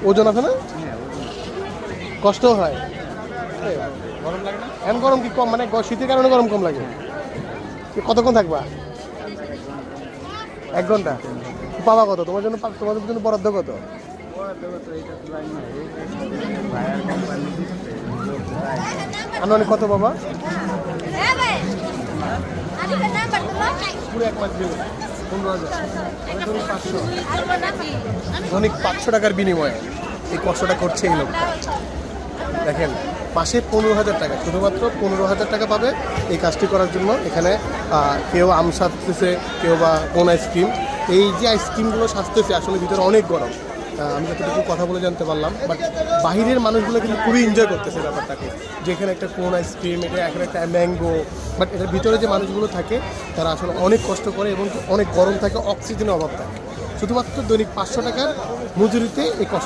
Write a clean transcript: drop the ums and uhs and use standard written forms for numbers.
ওজন আছে না? কষ্ট হয়? গরম লাগে না? এখন গরম কি কম, মানে শীতের কারণে গরম কম লাগে? কতক্ষণ থাকবা? 1 ঘন্টা। পাবা কত তোমার জন্য? তোমাদের জন্য বরাদ্দ কত? আনুমানিক কত বাবা? পুরো 1 মাস দিলে 15,000, দৈনিক 500 টাকার বিনিময়ে এই কষ্টটা করছে এই লোকটা। দেখেন, মাসে 15,000 টাকা, শুধুমাত্র 15,000 টাকা পাবে এই কাজটি করার জন্য। এখানে কেউ আম সাজতেছে, কেউ বা কোন আইসক্রিম। এই যে আইসক্রিমগুলো সাজতেছে আসলে ভিতরে অনেক গরম। আমি যতটুকু কথা বলে জানতে পারলাম, বাট বাহিরের মানুষগুলো কিন্তু খুবই এনজয় করতেছে ব্যাপারটাকে, যেখানে একটা কোন আইসক্রিম, এখানে একটা ম্যাঙ্গো, বাট এটার ভিতরে যে মানুষগুলো থাকে তারা আসলে অনেক কষ্ট করে এবং অনেক গরম থাকে, অক্সিজেনের অভাব থাকে। শুধুমাত্র দৈনিক 500 টাকার মজুরিতে এই কষ্ট